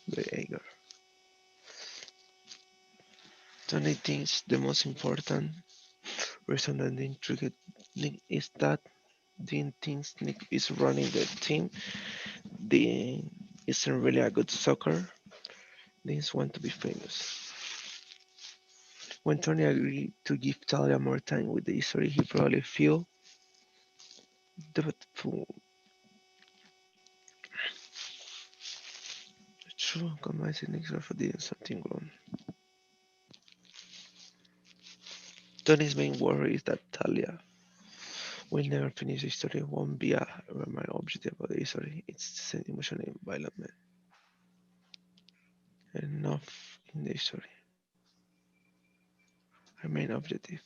behavior. Tony thinks the most important reason that Dean triggered Nick is that Dean thinks Nick is running the team. Dean isn't really a good soccer. Dean's want to be famous. When Tony agreed to give Talia more time with the history, he probably feel doubtful. True, combines Nick's for doing something wrong. Tony's main worry is that Talia will never finish the story, won't be a primary objective of the story. It's the same emotional environment. Enough in the story. Her main objective.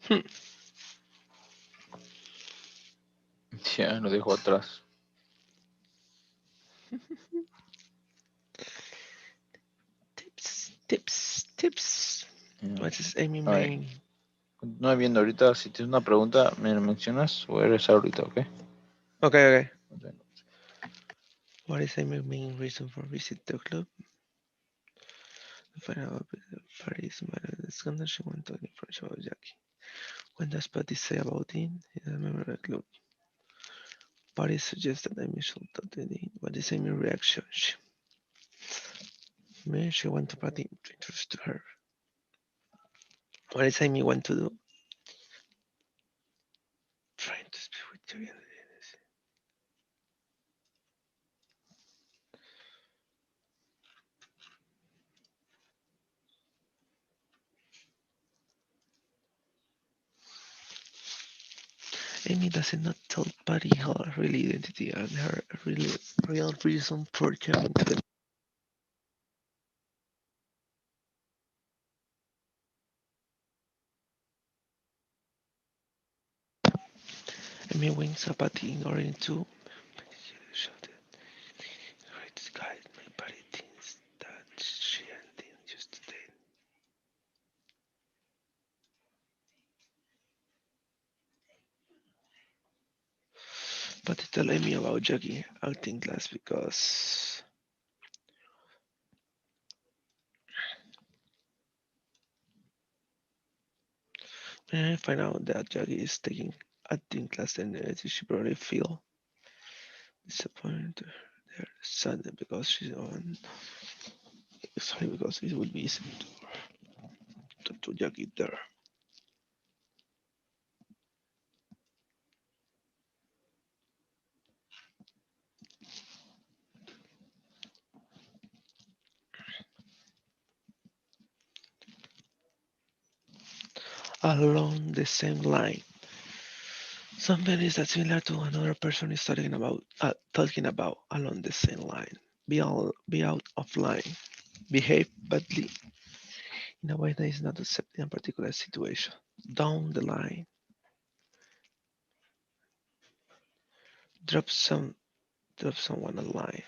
Hmm. Ya lo dejo atrás. Tips. What is Amy A ver, main? continúa viendo ahorita. Si tienes una pregunta, me la mencionas. Voy a regresar ahorita, ¿ok? Okay. What is Amy's main reason for visit the club? To find out Paris matter the scandal she went to information about Jackie. When does Patty say about Dean? He is a member of the club. Patty suggests that Amy should talk to Dean. What is Amy's reaction? She went to Patty to introduce to her. What does Amy want to do? Trying to speak with you. Amy does not tell Patty her real identity and her real reason for coming to the. Amy winks at Patty in order to shouted. Great guide, my Patty thinks that she and Dean used to date. Patty tell Amy about Jackie acting class because when I find out that Jackie is taking acting class, then she probably feel disappointed. They're saddened because she's on. Sorry, because it would be easy to Jackie there. Along the same line. Something is that similar to another person is talking about along the same line. Be out of line. Behave badly in a way that is not accepted in a particular situation. Down the line. Drop some drop someone a line.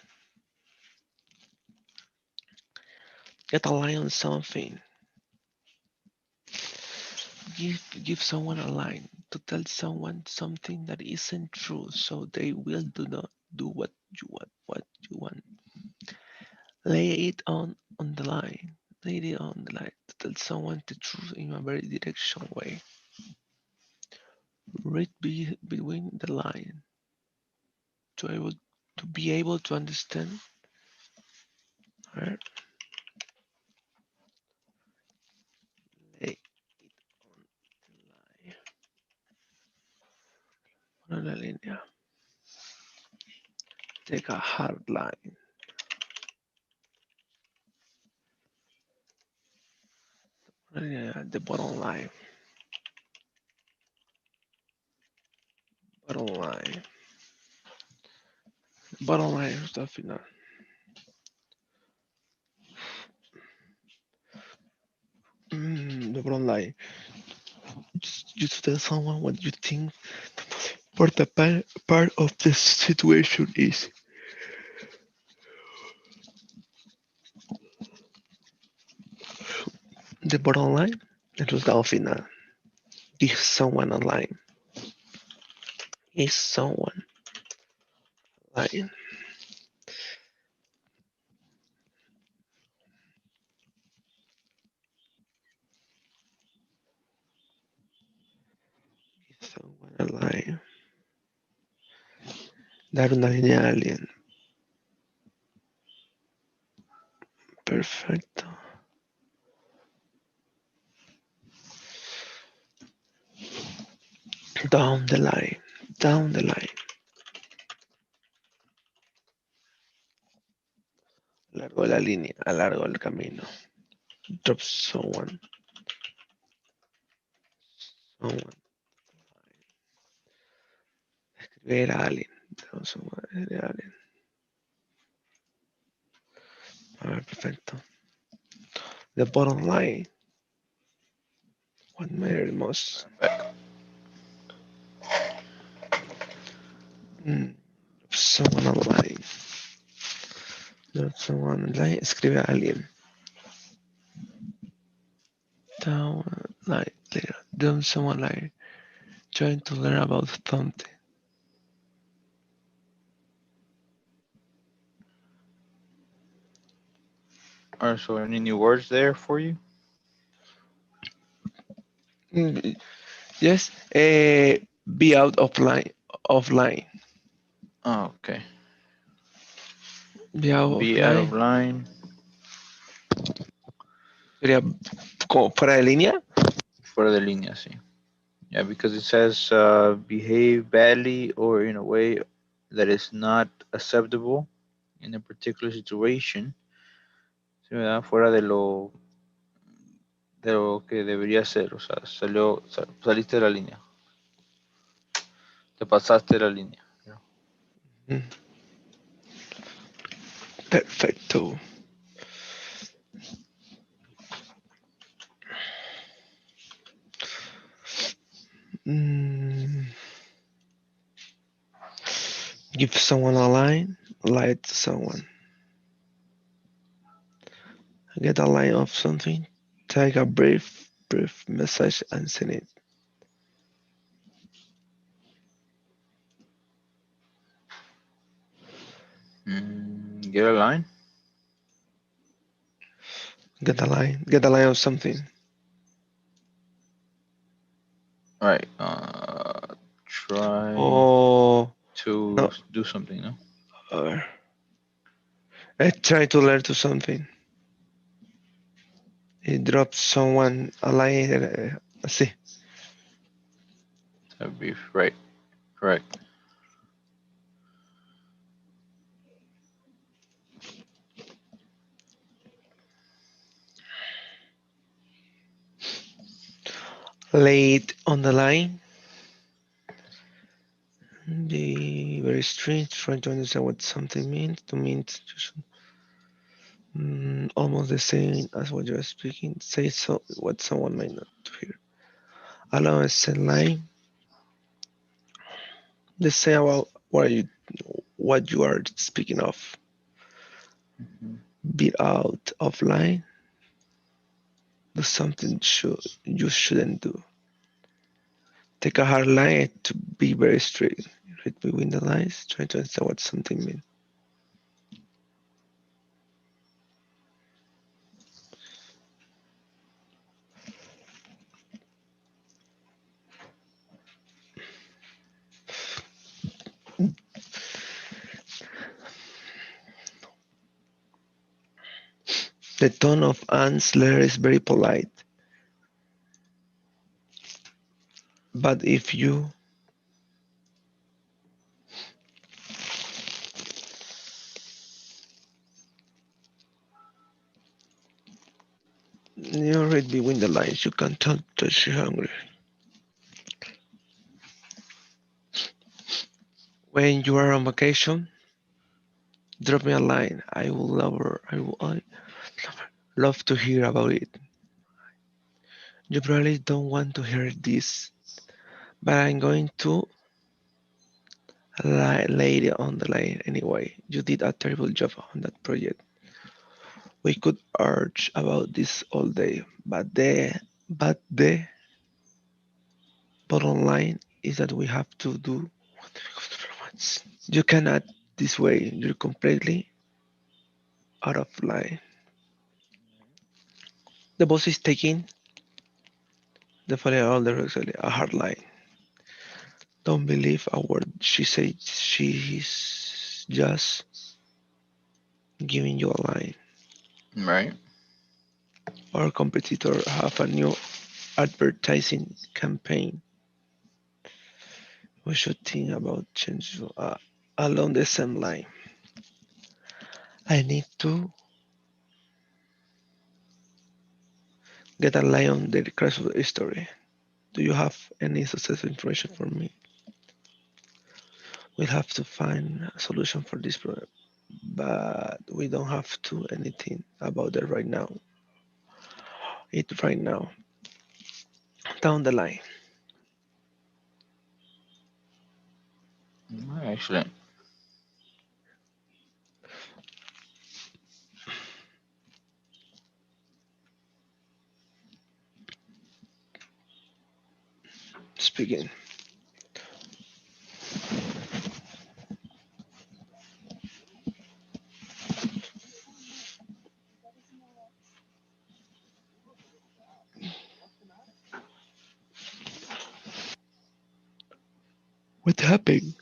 Get a line on something. Give someone a line to tell someone something that isn't true, so they will do not do what you want. Lay it on the line. Lay it on the line to tell someone the truth in a very direction way. Read between the line to be able to understand. Right? Lay it on the line. On la línea. Take a hard line. The bottom line. Bottom line. Bottom line hasta el final. The bottom line. Just tell someone what you think for the part of the situation is. The bottom line, el resultado final. Give someone a line. Is someone lying? Give someone a line. Dar una línea a alguien. Perfecto. Down the line. Down the line. Largo la línea. A largo el camino. Drop someone. Someone. Escribir a alguien. Drop someone. Escribir a alguien. A ver, perfecto. The bottom line. What matters most. Someone online. Someone online. Escribe a alguien. Down line. Later. Down someone like trying to learn about something. Are so any new words there for you? Yes. Be out of line. Offline. Oh, okay. Be out of Be out of line. line. Sería como fuera de línea. Fuera de línea, sí. Yeah, because it says behave badly or in a way that is not acceptable in a particular situation. Sí, ¿verdad? Fuera de lo que debería ser. O sea, saliste de la línea. Te pasaste de la línea. Mm, Perfecto. Mm, Give someone a line. Lie to someone. Get a line of something. Take a brief message and send it. Get a line. Get a line. Get a line of something. All right. Try Oh, to no. do something, no? Uh, I try to learn to something. He drops someone a line. See. That would be right. Correct. Late on the line. Be very strange. Trying to understand what something means. To mean just almost the same as what you're speaking. Say so what someone might not hear. Allow a send line. Let's say about what you are speaking of. Mhm. Be out of line. Do something you shouldn't do. Take a hard line to be very straight. Read between the lines, trying to understand what something means. The tone of Anne's letter is very polite, but if you read between the lines, you can tell that she's hungry. When you are on vacation, drop me a line. I will love to hear about it. You probably don't want to hear this, but I'm going to lay it on the line anyway. You did a terrible job on that project. We could argue about this all day, but the bottom line is that we have to do. You cannot this way. You're completely out of line. The boss is taking the follow all the actually a hard line. Don't believe a word she says. She's just giving you a line. Right. Our competitor have a new advertising campaign. We should think about change along the same line. I need to get a line on the crash of the story. Do you have any success information for me? We'll have to find a solution for this problem, but we don't have to anything about it right now. It right now. Down the line. Right, excellent. Speaking what happened?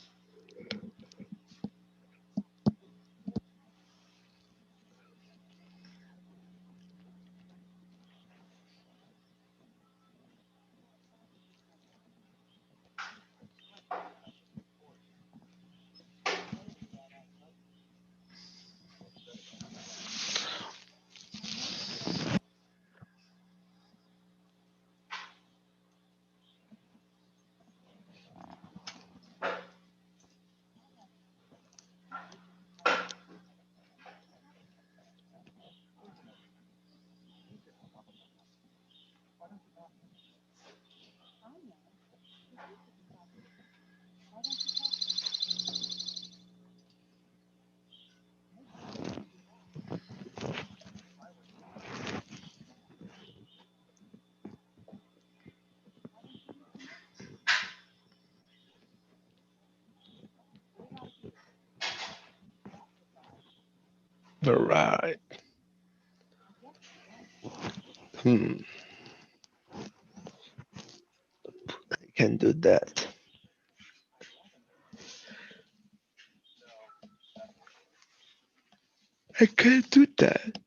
Alright. Hmm. I can do that. I can do that.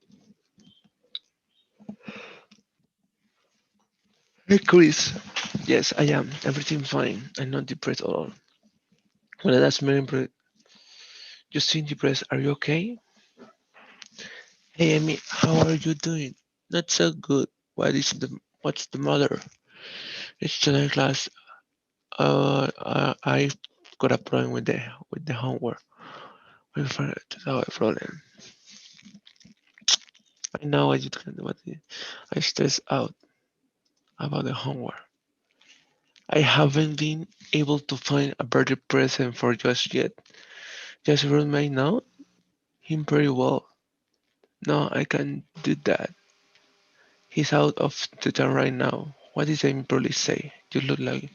Hey Chris. Yes, I am. Everything's fine. I'm not depressed at all. Well, that's very impressive. You seem depressed. Are you okay? Hey Amy, how are you doing? Not so good. What's the matter? It's tonight class. I got a problem with the homework. We found out a problem. I know what you can do, but I stress out about the homework. I haven't been able to find a birthday present for Josh yet. Just roommate now him pretty well. No, I can't do that. He's out of the town right now. What did I probably say? You look like.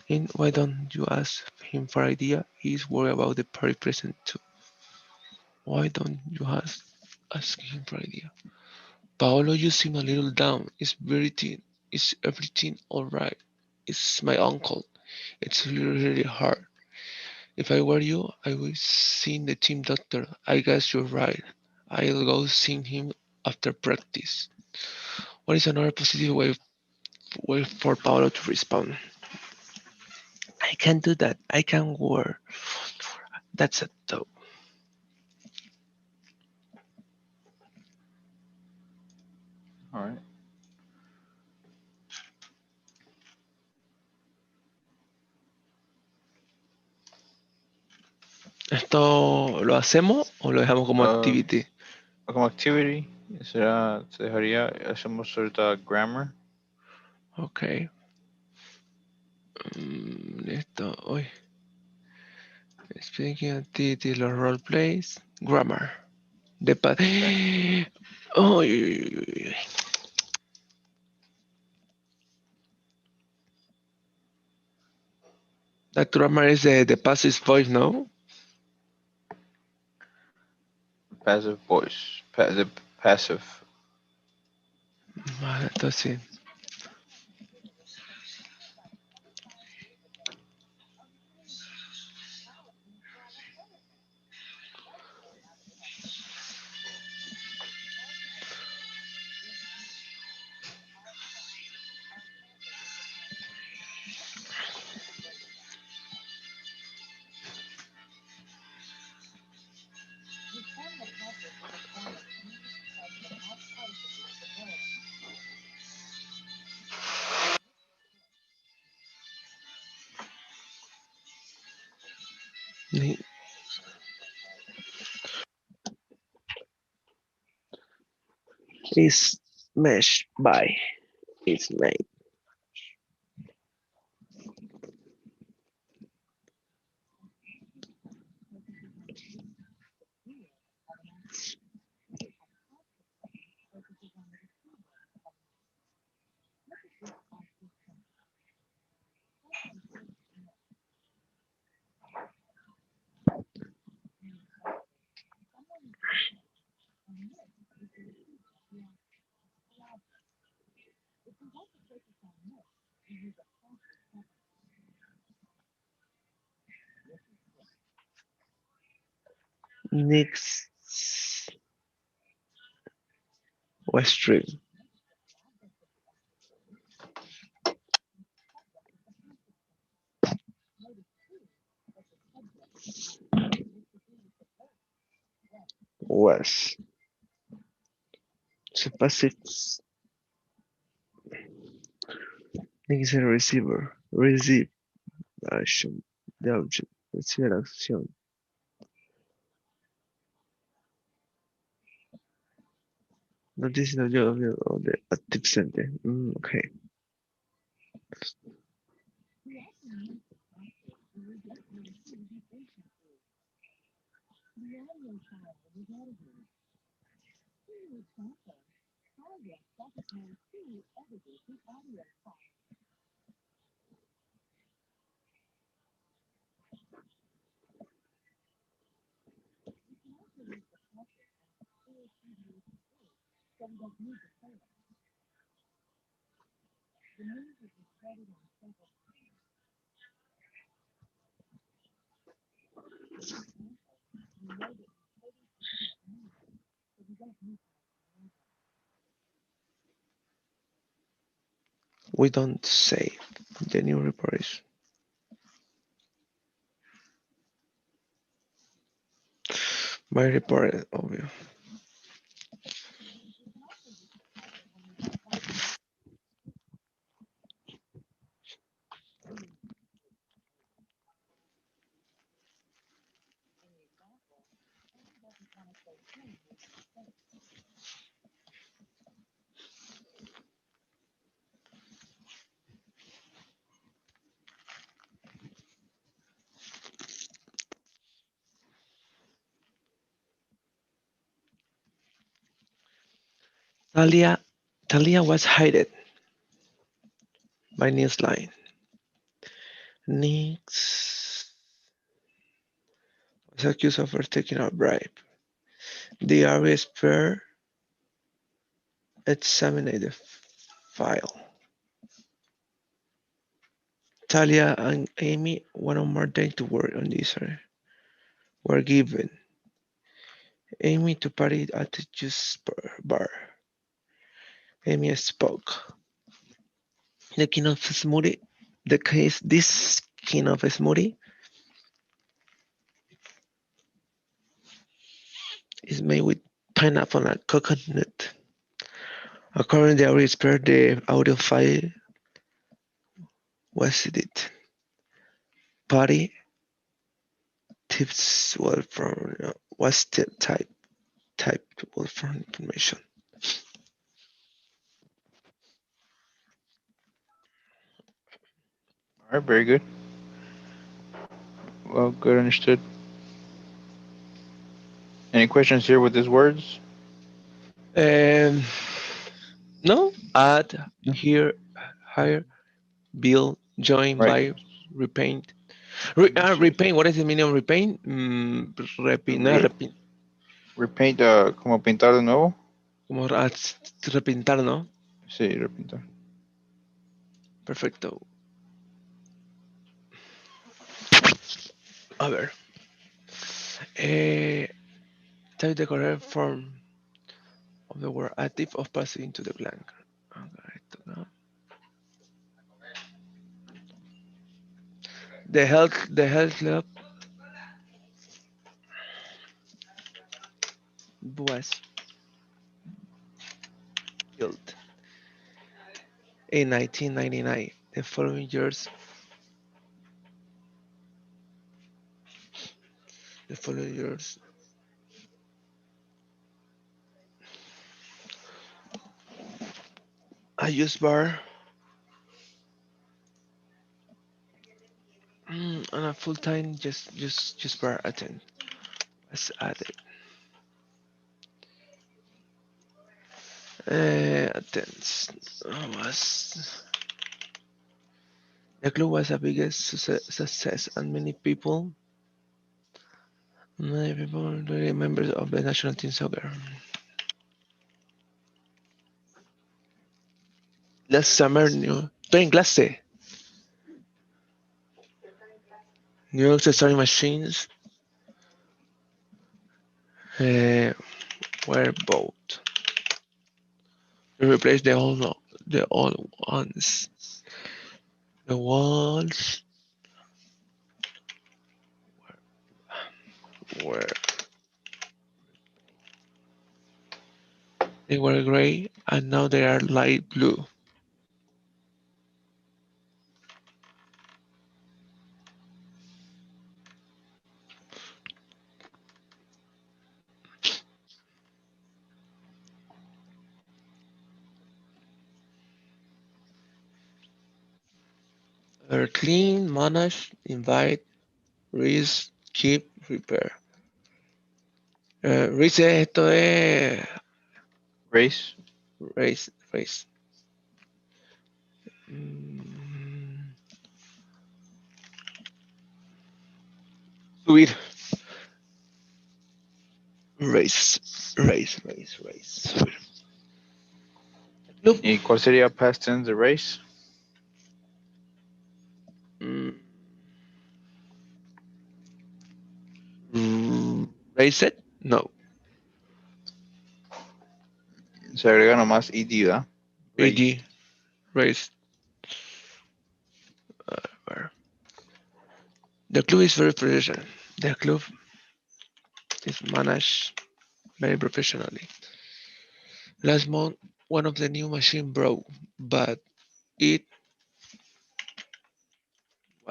And why don't you ask him for idea? He's worried about the party present too. Why don't you ask him for idea? Paolo, you seem a little down. Is everything alright? It's my uncle. It's really hard. If I were you, I would see the team doctor. I guess you're right. I'll go see him after practice. What is another positive way for Paolo to respond? I can do that. I can work. That's it though. All right. ¿Esto lo hacemos o lo dejamos como Um, activity? como activity, será, te dejaría, hacemos ahorita grammar. Ok. Esto, hoy. Speaking activity, los role plays. Grammar. De pa Okay. Uy, uy, uy, uy. That grammar is the passive voice, no? Passive voice. The passive. Vale, entonces sí. Is mesh by is made. Next Western was the passive next receiver receive action the object recibe la acción. Notice the job of the active sentence. Okay. We don't say the new report is my report obvio. Talia Talia was hired by Newsline. Nix was accused of taking a bribe. The area spare examined the file. Talia and Amy, one or more days to work on this area, were given. Amy to party at the juice bar. Amy spoke. The king of smoothie. This king of smoothie is made with pineapple and coconut. According to our expert, the audio file was edited. Party tips were from was typed were from information. All right, very good. Well, good, understood. Any questions here with these words? Um, no, add No. here, hire, build, join, Right. buy, repaint. So Repaint. What is the meaning of repaint? No re- repaint. repaint, como pintar de nuevo. Como repintar, ¿no? Sí, repintar. Perfecto. A ver. Eh, type the correct form of the word active of passing into the blank. Okay, the health club was built in 1999. The following years, I use bar on a full time just bar attend was added. Attends was the club was a biggest success and many people are really members of the national team soccer. Last summer, estoy en clase. New accessory machines uh, were bought to replace the old ones. The walls were they were gray and now they are light blue. They're clean, manage, invite, raise, keep, repair. Raise esto es Race. raise. Mm, subir. Raise. Subir. Club. ¿Y cuál sería past tense de race? Mm, raise it? No. Se agrega nomás ed, ¿verdad? Race. AD. Raise. Where? The club is very professional. The club is managed very professionally. Last month, one of the new machine broke, but it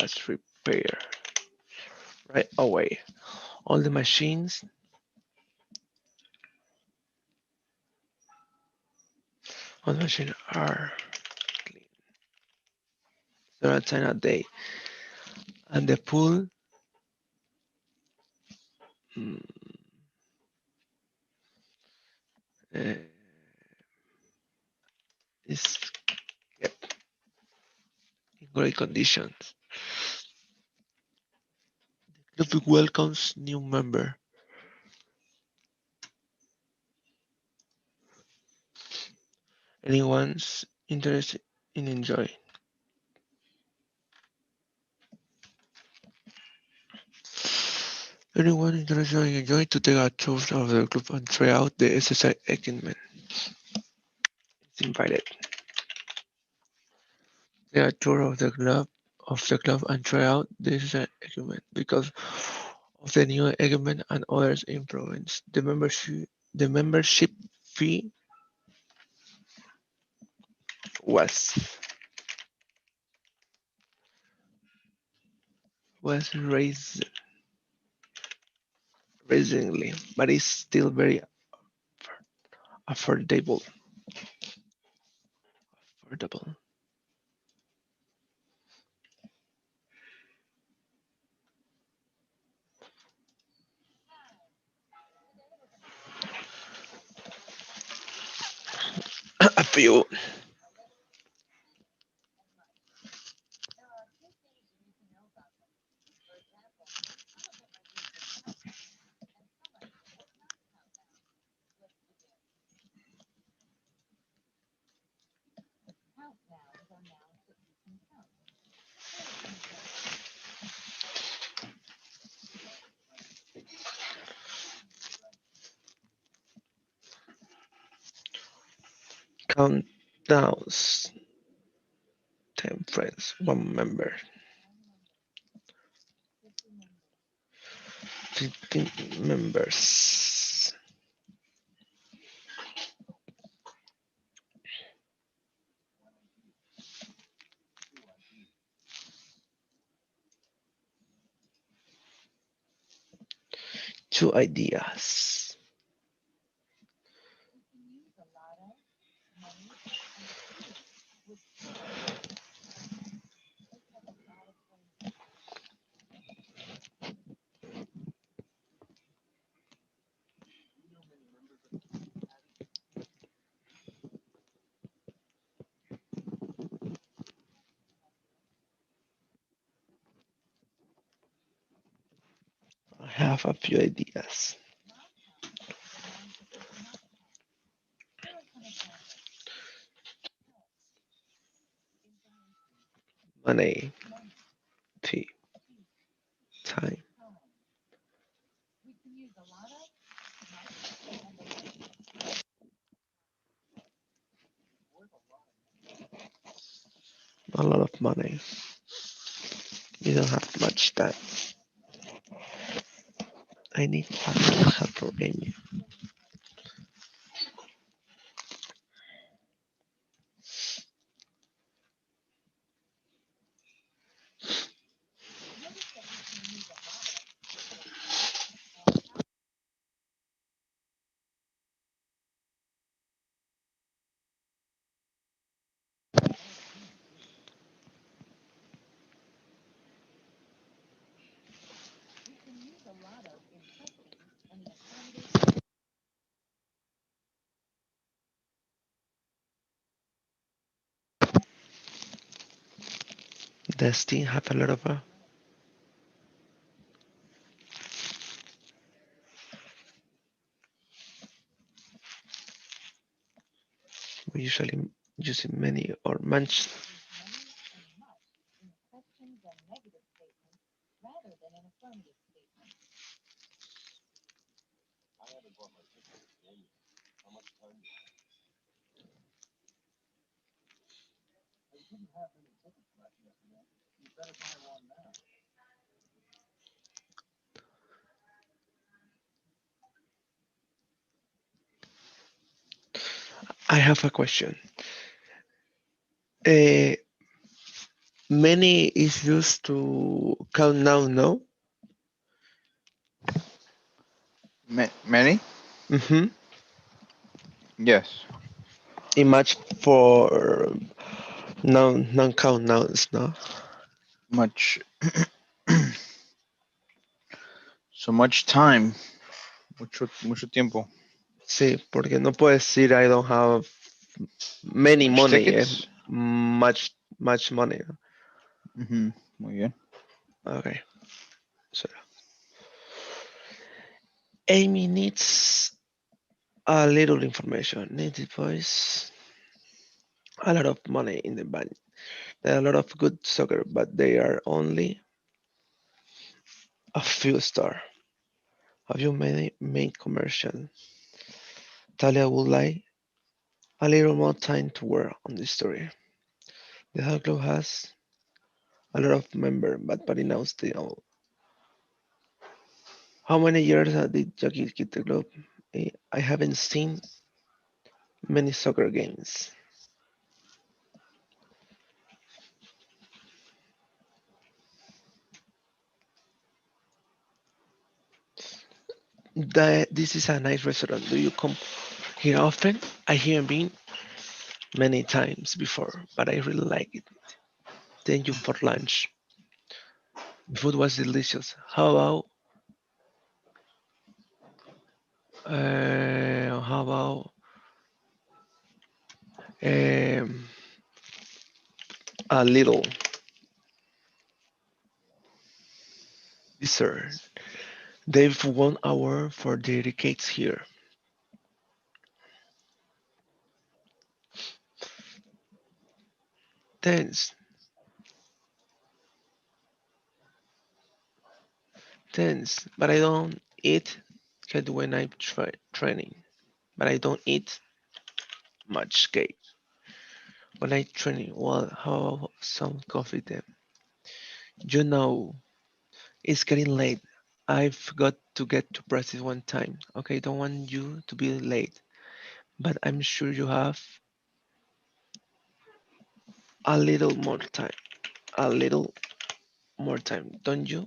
was repaired right away. All the machines are clean several times a day, and the pool mm, uh, is kept in great conditions. Club welcomes new member. Anyone's interested in enjoy. Anyone interested in enjoy to take a tour of the club and try out the exercise equipment is invited. Take a tour of the club and try out the exercise equipment because of the new equipment and others improvements. The membership fee was was raisingly, but it's still very affordable. Affordable. A few countdowns. 10 friends, one member. 15 members. Two ideas. I have a few ideas. Money, tea, time. A lot of money. You don't have much time. I need a little help for Amy. Does team have a lot of we usually using many or much. I have a question. Uh, Many is used to count now, no? Many? Mm-hmm. Yes. Image for non-count nouns, no? Much. So much time. Mucho tiempo. Sí, porque no puedes decir I don't have many Much money, tickets. much money. Ujú, muy bien. Okay, so. Amy needs a little information, needs voice, a lot of money in the bank. There are a lot of good soccer, but they are only a few star. Have you made commercial? Talia would like a little more time to work on the story. The Hot Club has a lot of members, but Paris knows they all. How many years did Jackie keep the club? I haven't seen many soccer games. This is a nice restaurant. Do you come here often? I haven't been many times before, but I really like it. Thank you for lunch. The food was delicious. How about um, a little dessert? They've won award for their cakes here. Thanks, thanks. But I don't eat cake when I'm training. But I don't eat much cake when I training. Well, how about some coffee then? You know, it's getting late. I've got to get to practice one time. Okay, don't want you to be late, but I'm sure you have a little more time. A little more time, don't you?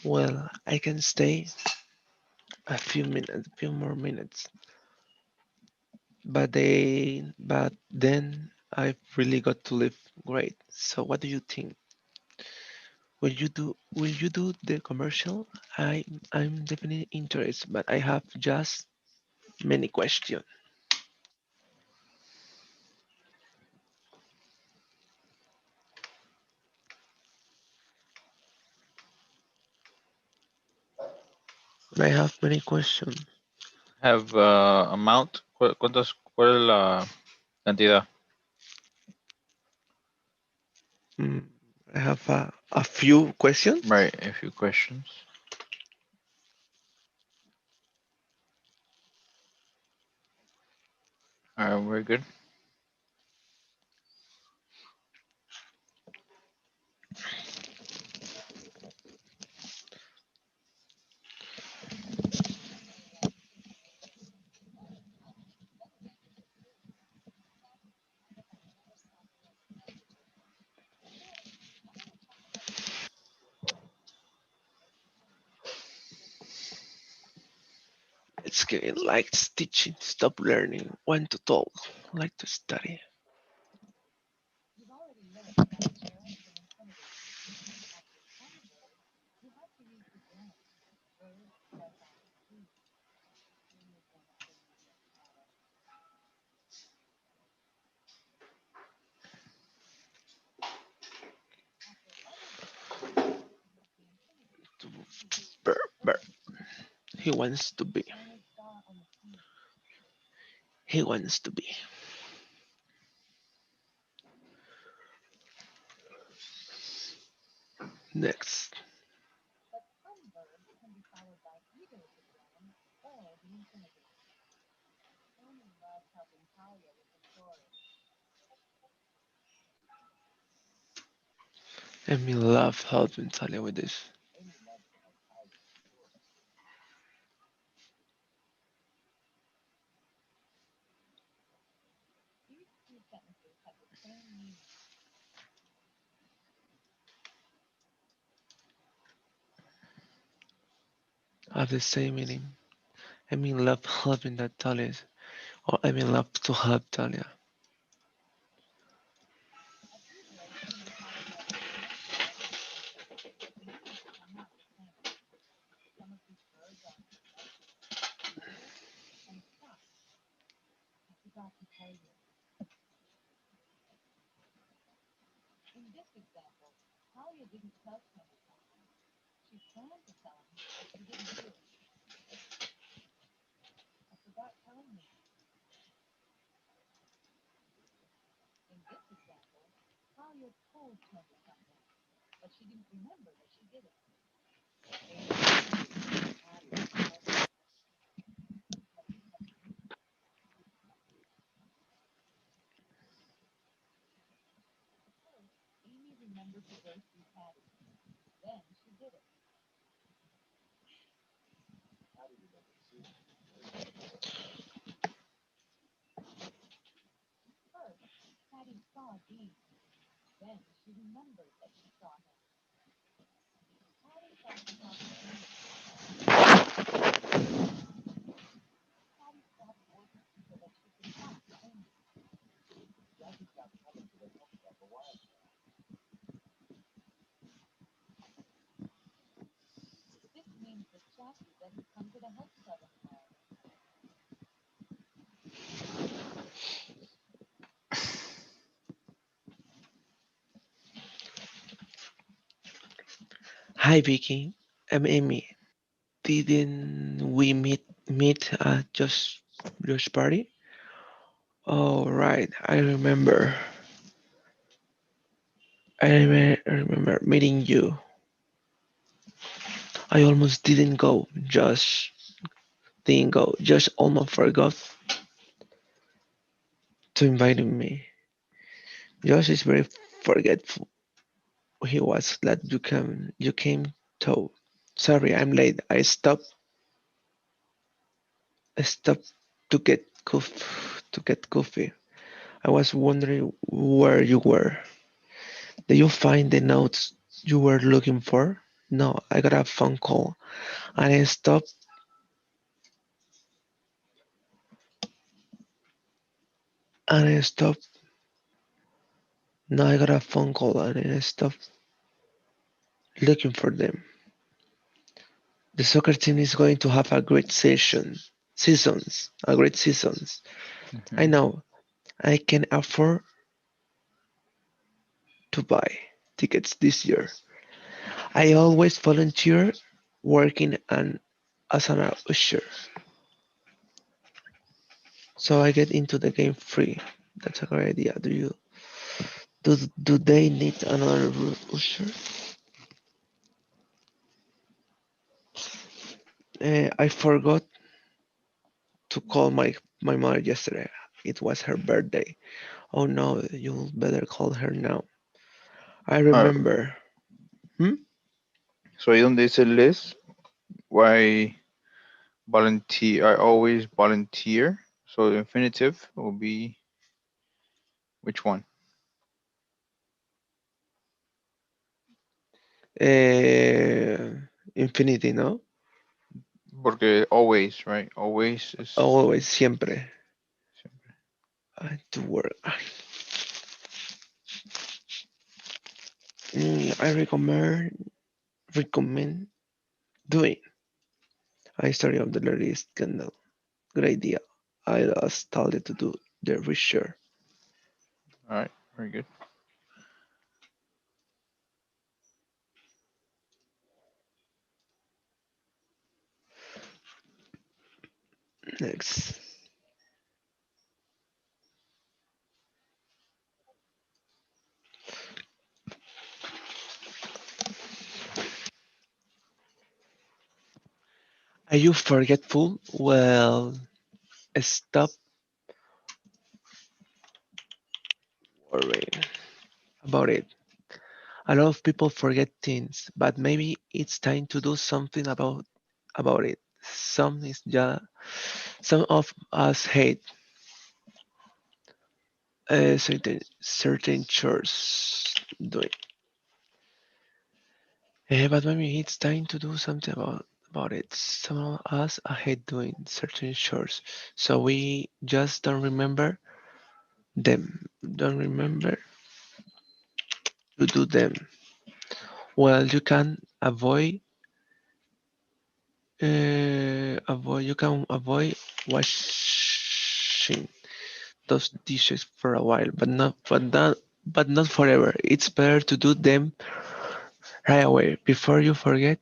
Well, I can stay a few more minutes, but then I've really got to leave. Great. So, what do you think? Will you do the commercial? I'm definitely interested, but I have just many questions. I have many questions. Have amount. ¿Cuál es la cantidad? Mm, I have a few questions. Right, a few questions. All right, we're good. It's getting like teaching. Stop learning when to talk. Like to study. Brr, brr. He wants to be. He wants to be. Next. Amy love helping Talia with this. Have the same meaning. Amy love helping that Talia. Or Amy love to help Talia. Hi Vicky, I'm Amy. Didn't we meet at just party? Oh right, I remember. I remember meeting you. I almost didn't go. Just almost forgot to invite me. Josh is very forgetful. He was glad you came too. Sorry, I'm late. I stopped to get coffee. I was wondering where you were. Did you find the notes you were looking for? No, I got a phone call and I stopped. No, I got a phone call and I stopped looking for them. The soccer team is going to have a great seasons. I Hmm. know I can afford to buy tickets this year. I always volunteer working as an usher, so I get into the game free. That's a great idea. Do they need another usher? I forgot to call my mother yesterday. It was her birthday. Oh no, you better call her now. I Uh, remember. Hmm? so ahí donde dice list, why volunteer? I always volunteer. So the infinitive will be which one? Infinity, ¿no? Porque always, right? Always is. Always, siempre. I do work. I recommend doing. I study of the latest scandal. Good idea. I started to do the research. All right, very good. Next. Are you forgetful? Well, stop worrying about it. A lot of people forget things, but maybe it's time to do something about it. Some of us hate certain chores doing, but maybe it's time to do something about it. Some of us hate doing certain chores, so we just don't remember them. Don't remember to do them. Well, you can avoid washing those dishes for a while, but not forever. It's better to do them right away before you forget,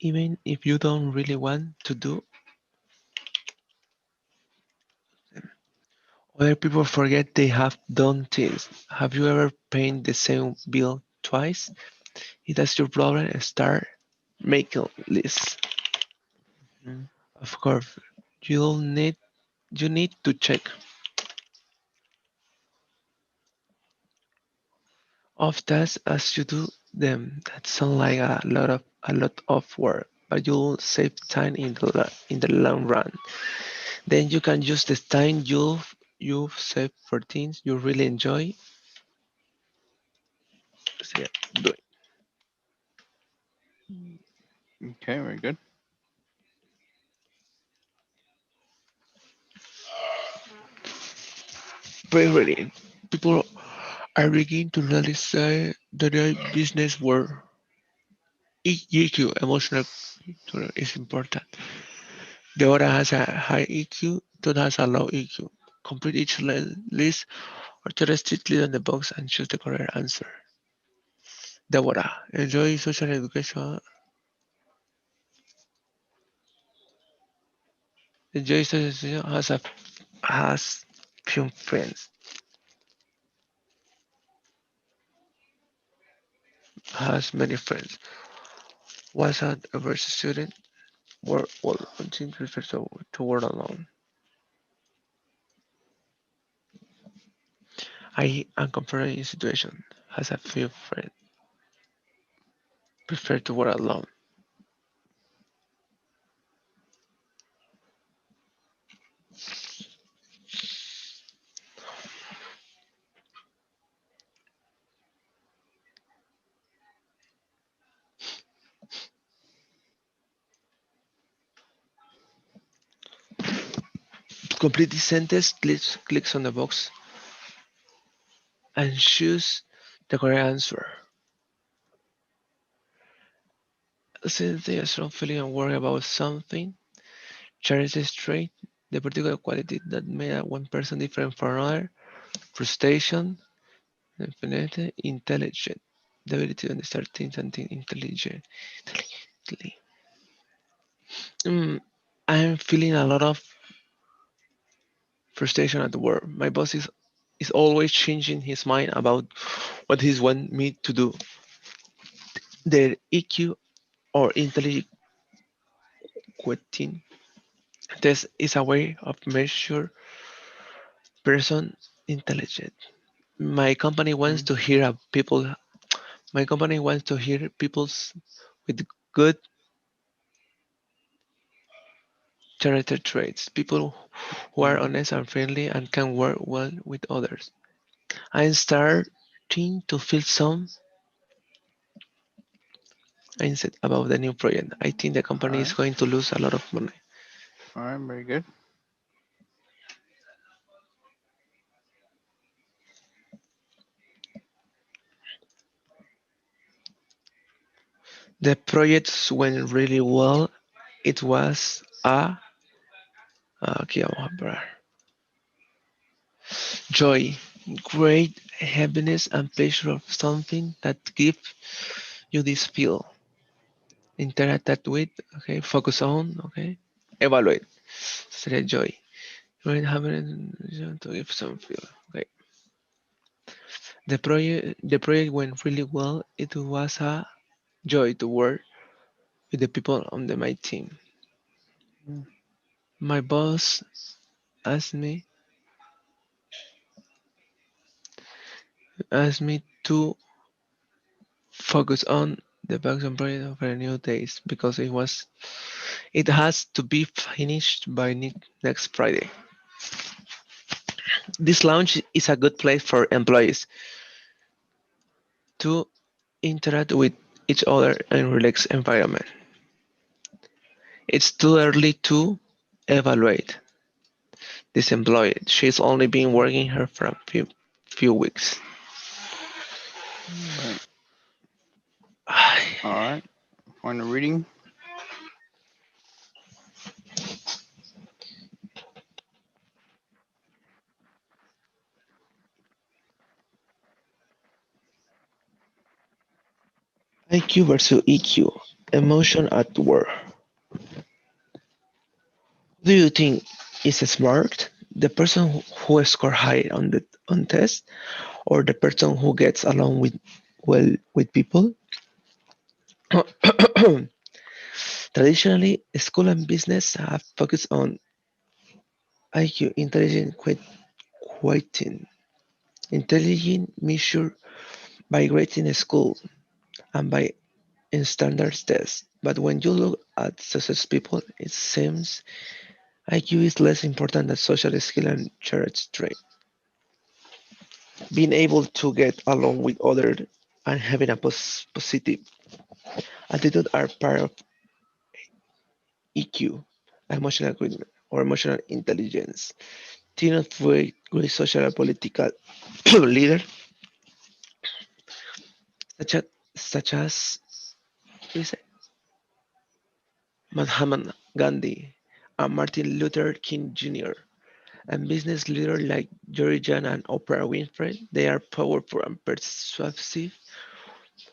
even if you don't really want to do Other people forget they have done things. Have you ever paid the same bill twice? If that's your problem, start making lists. Mm-hmm. Of course, you need to check off tasks as you do them. That sounds like a lot of work, but you'll save time in the long run. Then you can use the time you've saved for things you really enjoy. So, yeah, do it. Okay, very good. Very ready. People are beginning to realize that the business world EQ, emotional is important. The other has a high EQ, the other has a low EQ. Complete each list or just strictly on the box and choose the correct answer. Deborah, enjoy social education. Enjoy social education has few friends. Has many friends. Was an averse student. Work well continue to refer to work alone. I am comparing situation. Has a few friends. Prefer to work alone. To complete this sentence, clicks on the box and choose the correct answer. Since they are strong feeling and worry about something, Charles' trait, the particular quality that made one person different from another, frustration, infinite, intelligent, the ability to understand things and think intelligently. Mm, I'm feeling a lot of frustration at work. My boss is always changing his mind about what he wants me to do. Their EQ or intelligent quotient test is a way of measure person intelligent. My company wants Mm-hmm. to hear people. My company wants to hear people's with good character traits. People who are Mm-hmm. honest and friendly and can work well with others. I'm starting to feel some mindset about the new project. I think the All company is right. going to lose a lot of money. All right, very good. The project went really well. It was a aquí vamos a parar. Joy, great happiness and pleasure of something that gives you this feel. Interact with, okay, focus on, okay, evaluate. Sería joy. Great happiness to give some feel. Okay. The project went really well. It was a joy to work with the people on my team. Mm-hmm. My boss asked me to focus on the bugs and project of the new days because it has to be finished by next Friday. This launch is a good place for employees to interact with each other in relaxed environment. It's too early to evaluate this employee. She's only been working here for a few weeks. Right. All right. Final reading. IQ versus EQ. Emotion at work. Do you think is smart? The person who score high on the on test, or the person who gets along with well with people. Traditionally, school and business have focused on IQ, intelligent quoting, intelligent measured by grades in school and by in standards tests. But when you look at success people, it seems IQ is less important than social skill and character trait. Being able to get along with others and having a positive attitude are part of EQ, emotional agreement, or emotional intelligence. Team of great social and political leaders such as, such as what is it? Mahatma Gandhi and Martin Luther King Jr. and business leaders like Jerry John and Oprah Winfrey. They are powerful and persuasive.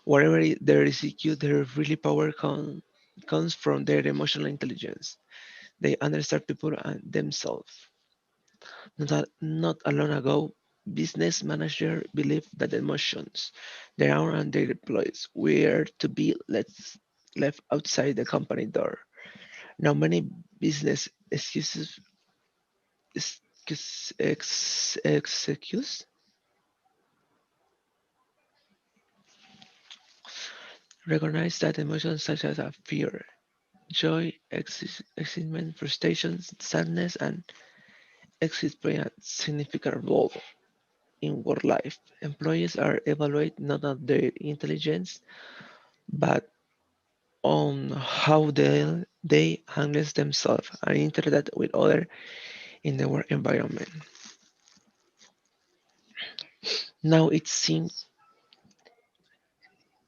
Wherever there is EQ, their really power comes from their emotional intelligence. They understand people and themselves. Not long ago, business managers believed that emotions, their own and their employees, were to be left outside the company door. Now, many business executives recognize that emotions such as fear, joy, excitement, frustration, sadness, and exit play a significant role in work life. Employees are evaluated not on their intelligence, but on how they handle themselves and interact with others in the work environment. Now it seems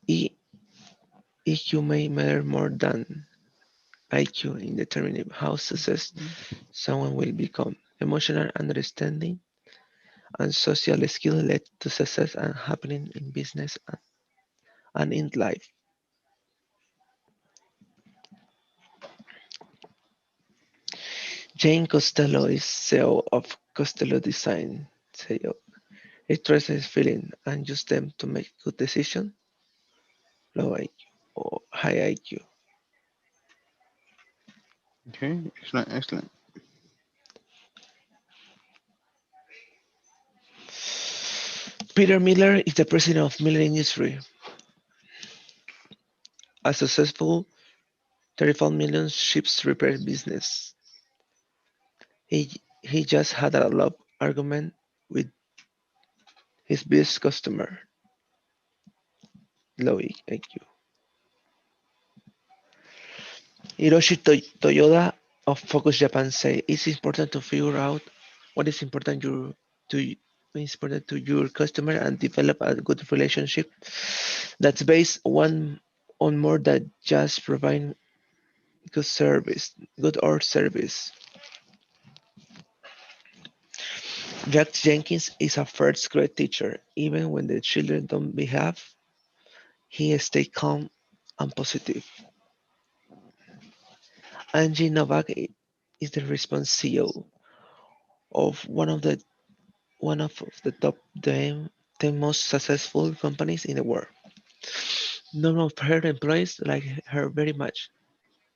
E- EQ may matter more than IQ in determining how success someone will become. Emotional understanding and social skill led to success and happening in business and in life. Jane Costello is CEO of Costello Design. CEO. It trusts his feeling and use them to make good decisions, low IQ or high IQ. Okay, excellent, excellent. Peter Miller is the president of Miller Industries, a successful 35 million ships repair business. He just had a love argument with his biggest customer, low IQ. Hiroshi Toyoda of Focus Japan say it's important to figure out what is important to your customer and develop a good relationship that's based on more than just providing good or service. Jack Jenkins is a first grade teacher. Even when the children don't behave, he stays calm and positive. Angie Novak is the response CEO of one of the top 10 most successful companies in the world. None of her employees like her very much.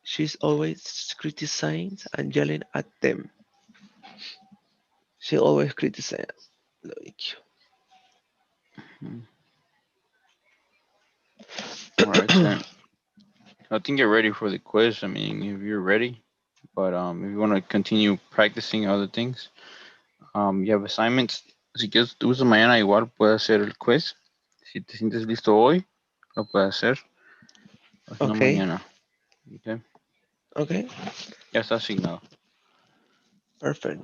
She's always criticizing and yelling at them. She always criticizes. Like, Mhm. All right, then. I think you're ready for the quiz. I mean, if you're ready, but if you want to continue practicing other things, you have assignments. Si quieres, tú usa mañana igual puedes hacer el quiz. Si te sientes listo hoy, lo puedes hacer. O si no, okay, mañana. Okay. okay, Ya está asignado. perfect.